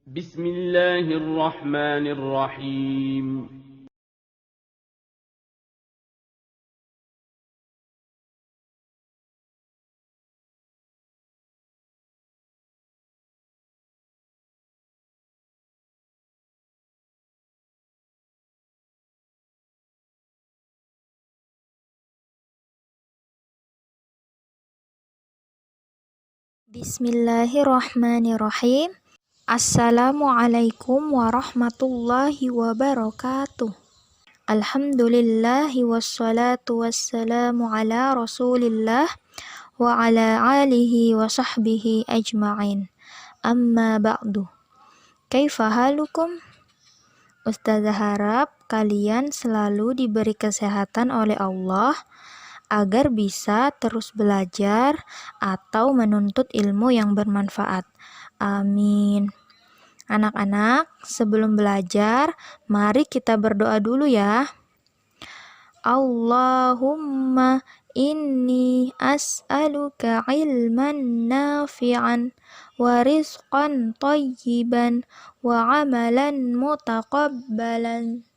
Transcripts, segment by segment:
بسم الله الرحمن الرحيم. Bismillahirrahmanirrahim. Assalamualaikum warahmatullahi wabarakatuh. Alhamdulillahi wassalatu wassalamu ala rasulillah wa ala alihi wa sahbihi ajma'in. Amma ba'du. Kaifa halukum? Ustazah harap kalian selalu diberi kesehatan oleh Allah agar bisa terus belajar atau menuntut ilmu yang bermanfaat. Amin. Anak-anak, sebelum belajar, mari kita berdoa dulu ya. Allahumma inni as'aluka ilman nafi'an wa rizqan thayyiban wa amalan mutaqabbalan.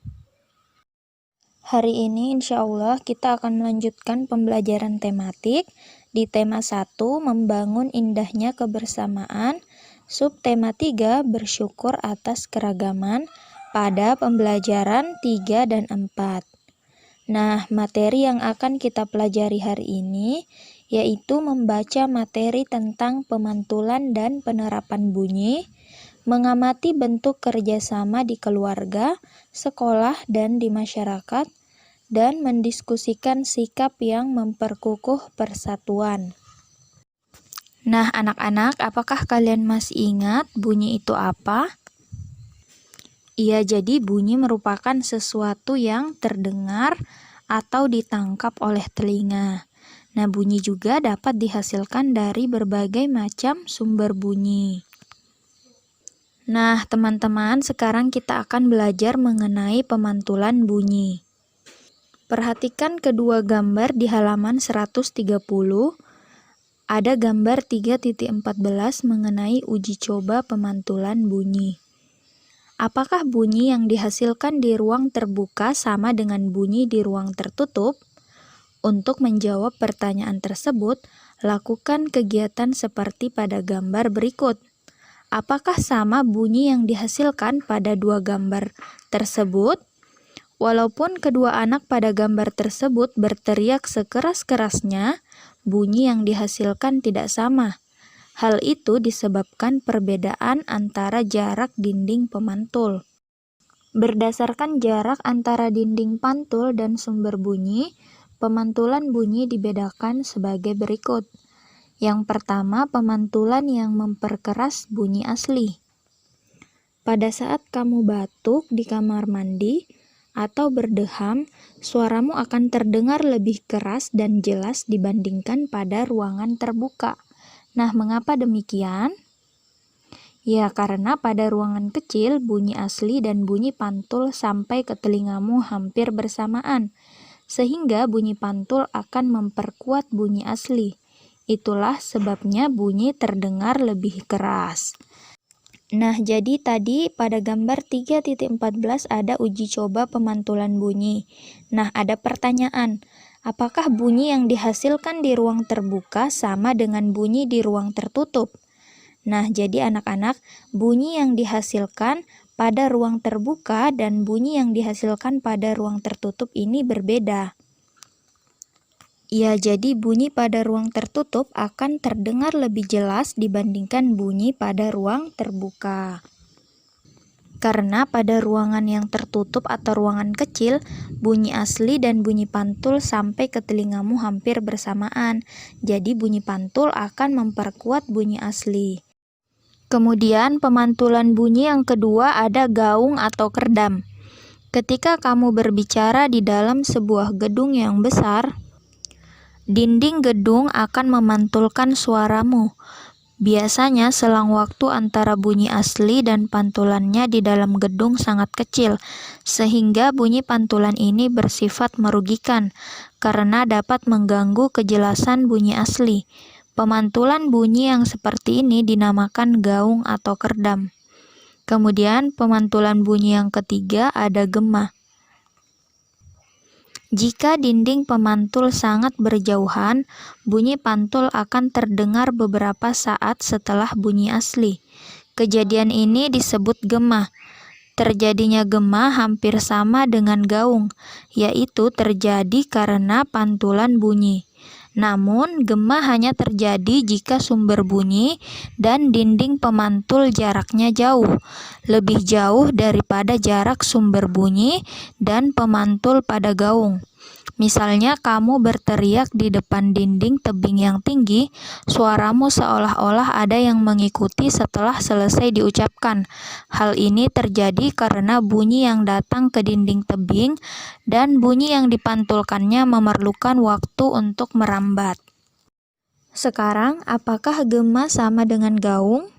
Hari ini insya Allah kita akan melanjutkan pembelajaran tematik di tema 1, membangun indahnya kebersamaan, subtema 3, bersyukur atas keragaman, pada pembelajaran 3 dan 4. Nah, materi yang akan kita pelajari hari ini yaitu membaca materi tentang pemantulan dan penerapan bunyi, mengamati bentuk kerjasama di keluarga, sekolah, dan di masyarakat, dan mendiskusikan sikap yang memperkukuh persatuan. Nah, anak-anak, apakah kalian masih ingat bunyi itu apa? Iya, jadi bunyi merupakan sesuatu yang terdengar atau ditangkap oleh telinga. Nah, bunyi juga dapat dihasilkan dari berbagai macam sumber bunyi. Nah, teman-teman, sekarang kita akan belajar mengenai pemantulan bunyi. Perhatikan kedua gambar di halaman 130. Ada gambar 3.14 mengenai uji coba pemantulan bunyi. Apakah bunyi yang dihasilkan di ruang terbuka sama dengan bunyi di ruang tertutup? Untuk menjawab pertanyaan tersebut, lakukan kegiatan seperti pada gambar berikut. Apakah sama bunyi yang dihasilkan pada dua gambar tersebut? Walaupun kedua anak pada gambar tersebut berteriak sekeras-kerasnya, bunyi yang dihasilkan tidak sama. Hal itu disebabkan perbedaan antara jarak dinding pemantul. Berdasarkan jarak antara dinding pantul dan sumber bunyi, pemantulan bunyi dibedakan sebagai berikut. Yang pertama, pemantulan yang memperkeras bunyi asli. Pada saat kamu batuk di kamar mandi atau berdeham, suaramu akan terdengar lebih keras dan jelas dibandingkan pada ruangan terbuka. Nah, mengapa demikian? Ya, karena pada ruangan kecil, bunyi asli dan bunyi pantul sampai ke telingamu hampir bersamaan, sehingga bunyi pantul akan memperkuat bunyi asli. Itulah sebabnya bunyi terdengar lebih keras. Nah, jadi tadi pada gambar 3.14 ada uji coba pemantulan bunyi. Nah, ada pertanyaan, apakah bunyi yang dihasilkan di ruang terbuka sama dengan bunyi di ruang tertutup? Nah, jadi anak-anak, bunyi yang dihasilkan pada ruang terbuka dan bunyi yang dihasilkan pada ruang tertutup ini berbeda. Ya, jadi bunyi pada ruang tertutup akan terdengar lebih jelas dibandingkan bunyi pada ruang terbuka. Karena pada ruangan yang tertutup atau ruangan kecil, bunyi asli dan bunyi pantul sampai ke telingamu hampir bersamaan. Jadi bunyi pantul akan memperkuat bunyi asli. Kemudian pemantulan bunyi yang kedua ada gaung atau kerdam. Ketika kamu berbicara di dalam sebuah gedung yang besar, dinding gedung akan memantulkan suaramu. Biasanya selang waktu antara bunyi asli dan pantulannya di dalam gedung sangat kecil, sehingga bunyi pantulan ini bersifat merugikan, karena dapat mengganggu kejelasan bunyi asli. Pemantulan bunyi yang seperti ini dinamakan gaung atau kerdam. Kemudian pemantulan bunyi yang ketiga ada gema. Jika dinding pemantul sangat berjauhan, bunyi pantul akan terdengar beberapa saat setelah bunyi asli. Kejadian ini disebut gema. Terjadinya gema hampir sama dengan gaung, yaitu terjadi karena pantulan bunyi. Namun, gema hanya terjadi jika sumber bunyi dan dinding pemantul jaraknya jauh, lebih jauh daripada jarak sumber bunyi dan pemantul pada gaung. Misalnya kamu berteriak di depan dinding tebing yang tinggi, suaramu seolah-olah ada yang mengikuti setelah selesai diucapkan. Hal ini terjadi karena bunyi yang datang ke dinding tebing dan bunyi yang dipantulkannya memerlukan waktu untuk merambat. Sekarang, apakah gema sama dengan gaung?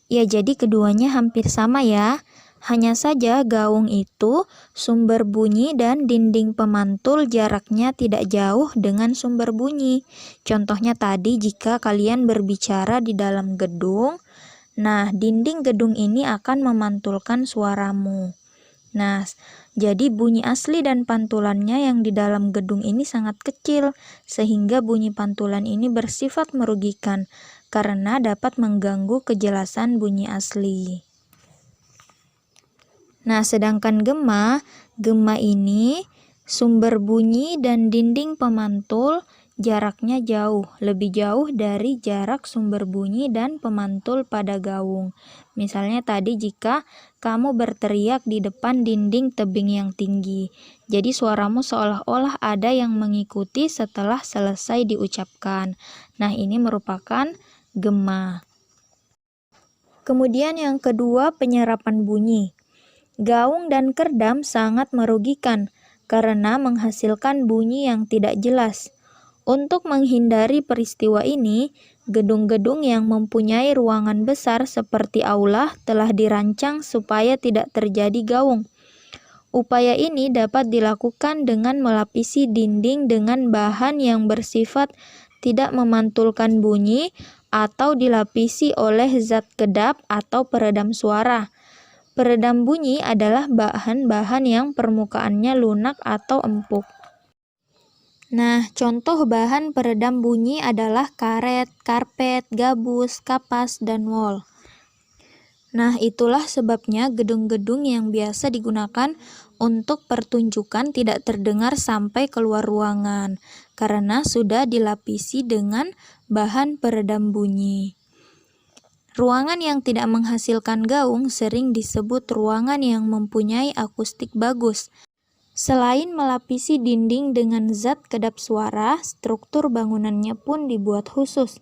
Ya, jadi keduanya hampir sama ya. Hanya saja gaung itu sumber bunyi dan dinding pemantul jaraknya tidak jauh dengan sumber bunyi. Contohnya tadi jika kalian berbicara di dalam gedung, nah dinding gedung ini akan memantulkan suaramu. Nah, jadi bunyi asli dan pantulannya yang di dalam gedung ini sangat kecil, sehingga bunyi pantulan ini bersifat merugikan karena dapat mengganggu kejelasan bunyi asli. Nah, sedangkan gema ini sumber bunyi dan dinding pemantul jaraknya jauh, lebih jauh dari jarak sumber bunyi dan pemantul pada gaung. Misalnya tadi jika kamu berteriak di depan dinding tebing yang tinggi, jadi suaramu seolah-olah ada yang mengikuti setelah selesai diucapkan. Nah, ini merupakan gema. Kemudian yang kedua, penyerapan bunyi. Gaung dan kerdam sangat merugikan karena menghasilkan bunyi yang tidak jelas. Untuk menghindari peristiwa ini, gedung-gedung yang mempunyai ruangan besar seperti aula telah dirancang supaya tidak terjadi gaung. Upaya ini dapat dilakukan dengan melapisi dinding dengan bahan yang bersifat tidak memantulkan bunyi atau dilapisi oleh zat kedap atau peredam suara. Peredam bunyi adalah bahan-bahan yang permukaannya lunak atau empuk. Nah, contoh bahan peredam bunyi adalah karet, karpet, gabus, kapas, dan wol. Nah, itulah sebabnya gedung-gedung yang biasa digunakan untuk pertunjukan tidak terdengar sampai keluar ruangan, karena sudah dilapisi dengan bahan peredam bunyi. Ruangan yang tidak menghasilkan gaung sering disebut ruangan yang mempunyai akustik bagus. Selain melapisi dinding dengan zat kedap suara, struktur bangunannya pun dibuat khusus.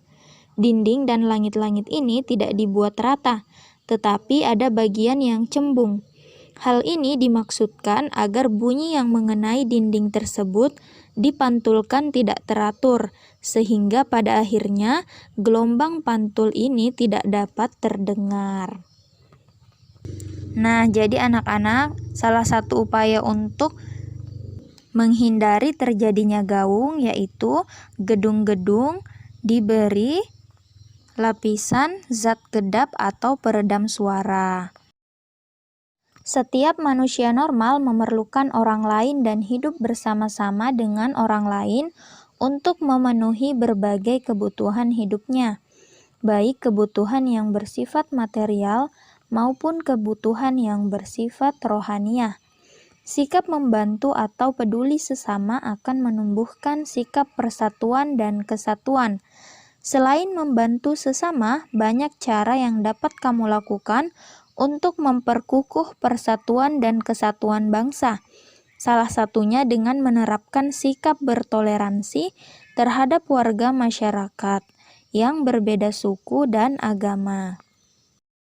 Dinding dan langit-langit ini tidak dibuat rata, tetapi ada bagian yang cembung. Hal ini dimaksudkan agar bunyi yang mengenai dinding tersebut dipantulkan tidak teratur, sehingga pada akhirnya gelombang pantul ini tidak dapat terdengar. Nah, jadi anak-anak, salah satu upaya untuk menghindari terjadinya gaung yaitu gedung-gedung diberi lapisan zat kedap atau peredam suara. Setiap manusia normal memerlukan orang lain dan hidup bersama-sama dengan orang lain untuk memenuhi berbagai kebutuhan hidupnya, baik kebutuhan yang bersifat material maupun kebutuhan yang bersifat rohaniah. Sikap membantu atau peduli sesama akan menumbuhkan sikap persatuan dan kesatuan. Selain membantu sesama, banyak cara yang dapat kamu lakukan untuk memperkukuh persatuan dan kesatuan bangsa. Salah satunya dengan menerapkan sikap bertoleransi terhadap warga masyarakat yang berbeda suku dan agama.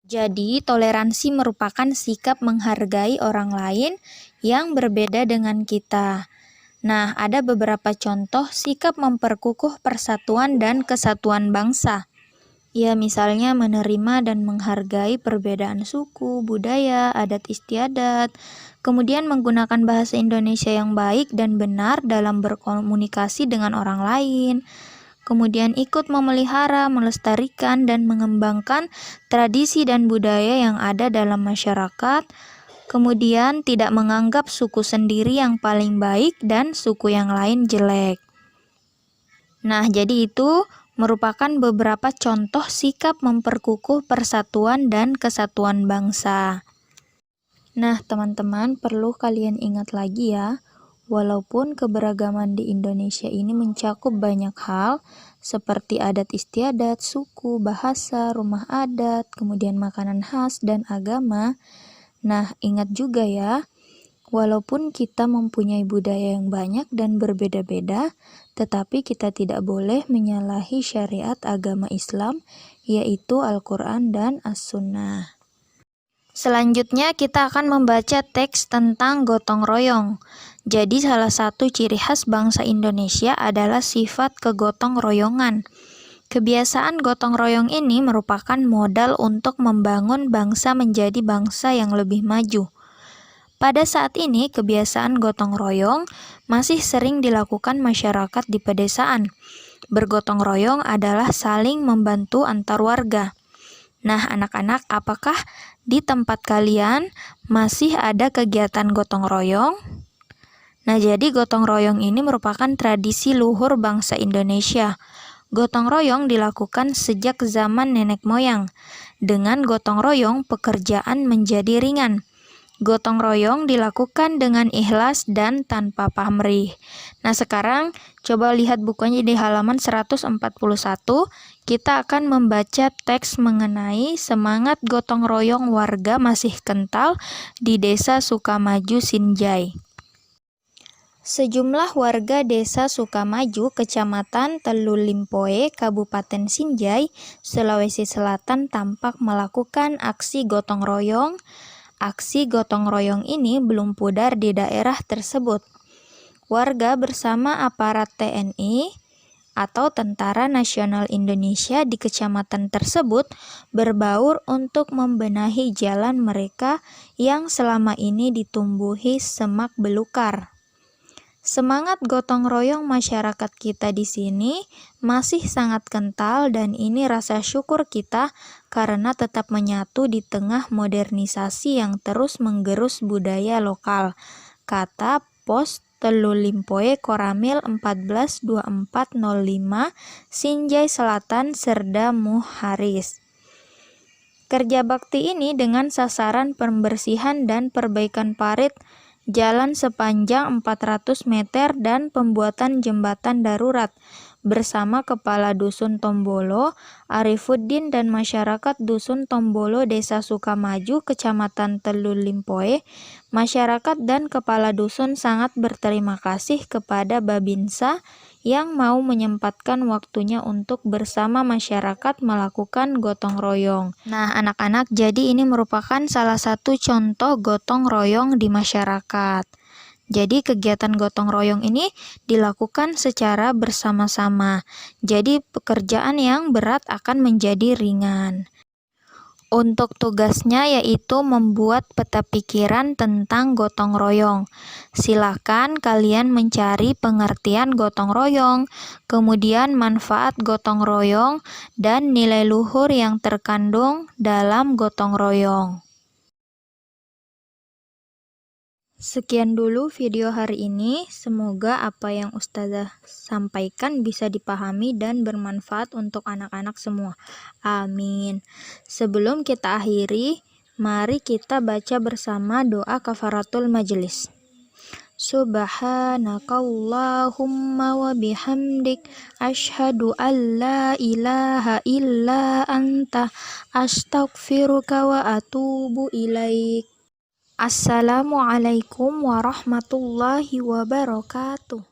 Jadi, toleransi merupakan sikap menghargai orang lain yang berbeda dengan kita. Nah, ada beberapa contoh sikap memperkukuh persatuan dan kesatuan bangsa. Ya, misalnya menerima dan menghargai perbedaan suku, budaya, adat istiadat, kemudian menggunakan bahasa Indonesia yang baik dan benar dalam berkomunikasi dengan orang lain, kemudian ikut memelihara, melestarikan, dan mengembangkan tradisi dan budaya yang ada dalam masyarakat, kemudian tidak menganggap suku sendiri yang paling baik dan suku yang lain jelek. Nah, jadi itu merupakan beberapa contoh sikap memperkukuh persatuan dan kesatuan bangsa. Nah, teman-teman, perlu kalian ingat lagi ya, walaupun keberagaman di Indonesia ini mencakup banyak hal, seperti adat istiadat, suku, bahasa, rumah adat, kemudian makanan khas, dan agama. Nah, ingat juga ya, walaupun kita mempunyai budaya yang banyak dan berbeda-beda, tetapi kita tidak boleh menyalahi syariat agama Islam, yaitu Al-Quran dan As-Sunnah. Selanjutnya kita akan membaca teks tentang gotong royong. Jadi salah satu ciri khas bangsa Indonesia adalah sifat kegotong royongan. Kebiasaan gotong royong ini merupakan modal untuk membangun bangsa menjadi bangsa yang lebih maju. Pada saat ini, kebiasaan gotong royong masih sering dilakukan masyarakat di pedesaan. Bergotong royong adalah saling membantu antar warga. Nah, anak-anak, apakah di tempat kalian masih ada kegiatan gotong royong? Nah, jadi gotong royong ini merupakan tradisi luhur bangsa Indonesia. Gotong royong dilakukan sejak zaman nenek moyang. Dengan gotong royong, pekerjaan menjadi ringan. Gotong royong dilakukan dengan ikhlas dan tanpa pamrih. Nah, sekarang coba lihat bukunya di halaman 141. Kita akan membaca teks mengenai semangat gotong royong warga masih kental di Desa Sukamaju, Sinjai. Sejumlah warga Desa Sukamaju, Kecamatan Telulimpoe, Kabupaten Sinjai, Sulawesi Selatan tampak melakukan aksi gotong royong. Aksi gotong royong ini belum pudar di daerah tersebut. Warga bersama aparat TNI atau Tentara Nasional Indonesia di kecamatan tersebut berbaur untuk membenahi jalan mereka yang selama ini ditumbuhi semak belukar. Semangat gotong royong masyarakat kita di sini masih sangat kental dan ini rasa syukur kita karena tetap menyatu di tengah modernisasi yang terus menggerus budaya lokal. Kata Pos Telulimpoe Koramil 142405 Sinjai Selatan Serda Muharis. Kerja bakti ini dengan sasaran pembersihan dan perbaikan parit jalan sepanjang 400 meter dan pembuatan jembatan darurat bersama Kepala Dusun Tombolo, Arifuddin dan masyarakat Dusun Tombolo Desa Sukamaju, Kecamatan Telulimpoe. Masyarakat dan Kepala Dusun sangat berterima kasih kepada Babinsa yang mau menyempatkan waktunya untuk bersama masyarakat melakukan gotong royong. Nah, anak-anak, jadi ini merupakan salah satu contoh gotong royong di masyarakat. Jadi kegiatan gotong royong ini dilakukan secara bersama-sama. Jadi pekerjaan yang berat akan menjadi ringan. Untuk tugasnya yaitu membuat peta pikiran tentang gotong royong. Silakan kalian mencari pengertian gotong royong, kemudian manfaat gotong royong, dan nilai luhur yang terkandung dalam gotong royong. Sekian dulu video hari ini, semoga apa yang Ustazah sampaikan bisa dipahami dan bermanfaat untuk anak-anak semua. Amin. Sebelum kita akhiri, mari kita baca bersama doa kafaratul majelis. Subhanakallahumma wa bihamdik asyhadu an la ilaha illa anta astaghfiruka wa atubu ilaik. Assalamualaikum warahmatullahi wabarakatuh.